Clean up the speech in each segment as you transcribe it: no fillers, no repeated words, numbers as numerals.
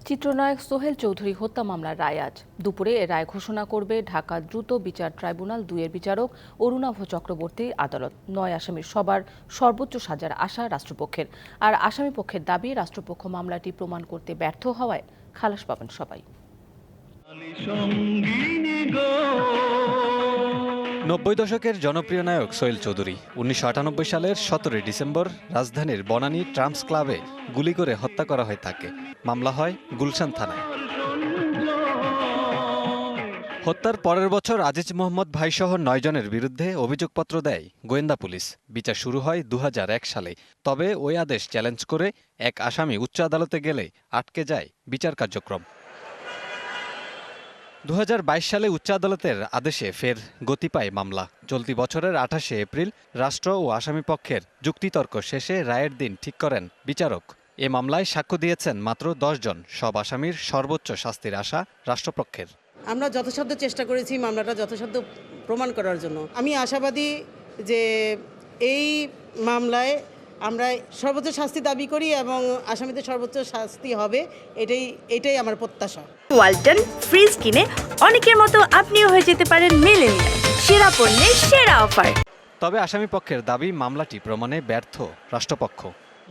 চিত্রনায়ক সোহেল চৌধুরী হত্যা মামলার রায় আজ দুপুরে এ রায় ঘোষণা করবে ঢাকা দ্রুত বিচার ট্রাইব্যুনাল ২ এর বিচারক অরুণাভ চক্রবর্তীর আদালত। ৯ আসামির সবার সর্বোচ্চ সাজার আশা রাষ্ট্রপক্ষের। আর আসামি পক্ষের দাবি, রাষ্ট্রপক্ষ মামলাটি প্রমাণ করতে ব্যর্থ হওয়ায় খালাস পাবেন সবাই। ৯০ দশকের জনপ্রিয় নায়ক সোহেল চৌধুরী ১৯৯৮ সালের ১৭ ডিসেম্বর রাজধানীর বনানী ট্রাম্পস ক্লাবে গুলি করে হত্যা করা হয় তাকে। মামলা হয় গুলশান থানায়। হত্যার পরের বছর আজিজ মোহাম্মদ ভাইসহ ৯ জনের বিরুদ্ধে অভিযোগপত্র দেয় গোয়েন্দা পুলিশ। বিচার শুরু হয় ২০০১ সালে। তবে ওই আদেশ চ্যালেঞ্জ করে এক আসামি উচ্চ আদালতে গেলে আটকে যায় বিচার কার্যক্রম। ২০২২ সালে উচ্চ আদালতের আদেশে ফের গতি পায় মামলা। চলতি বছরের ২৮শে এপ্রিল রাষ্ট্র ও আসামি পক্ষের যুক্তিতর্ক শেষে রায়ের দিন ঠিক করেন বিচারক। এ মামলায় সাক্ষ্য দিয়েছেন মাত্র ১০ জন। সব আসামির সর্বোচ্চ শাস্তির আশা রাষ্ট্রপক্ষের। আমরা যথাসাধ্য চেষ্টা করেছি মামলাটা যথাসাধ্য প্রমাণ করার জন্য। আমি আশাবাদী যে এই মামলায় আমরা সর্বোচ্চ শাস্তি দাবি করি এবং আসামিদের সর্বোচ্চ শাস্তি হবে, এটাই আমার প্রত্যাশা। ওয়ালটন ফ্রিজ কিনে অনেকের মতো আপনিও হয়ে যেতে পারেন মিলেনিয়াল সেরা পণ্যের সেরা অফার। তবে আসামি পক্ষের দাবি, মামলাটি প্রমাণে ব্যর্থ রাষ্ট্রপক্ষ।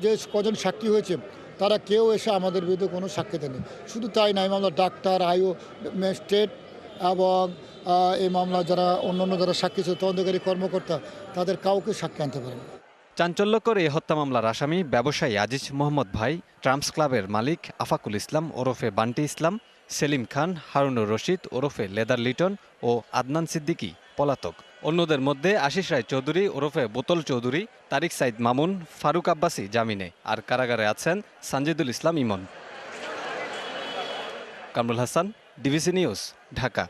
যে কজন সাক্ষী হয়েছে তারা কেউ এসে আমাদের বিরুদ্ধে কোনো সাক্ষী দেয়নি। শুধু তাই নয়, মামলা ডাক্তার, আইও, ম্যাজিস্ট্রেট এবং এই মামলা যারা অন্যান্য যারা সাক্ষী ছিল, তদন্তকারী কর্মকর্তা, তাদের কাউকে সাক্ষী আনতে পারেন। চাঞ্চল্যকর এই হত্যা মামলার আসামি ব্যবসায়ী আজিজ মোহাম্মদ ভাই, ট্রাম্পস ক্লাবের মালিক আফাকুল ইসলাম ওরফে বান্টি ইসলাম, সেলিম খান, হারুনুর রশিদ ওরফে লেদার লিটন ও আদনান সিদ্দিকী পলাতক। অন্যদের মধ্যে আশিস রায় চৌধুরী ওরফে বোতল চৌধুরী, তারিক সাইদ মামুন, ফারুক আব্বাসী জামিনে। আর কারাগারে আছেন সানজিদুল ইসলাম ইমন। Kamrul Hasan, DBC news, Dhaka.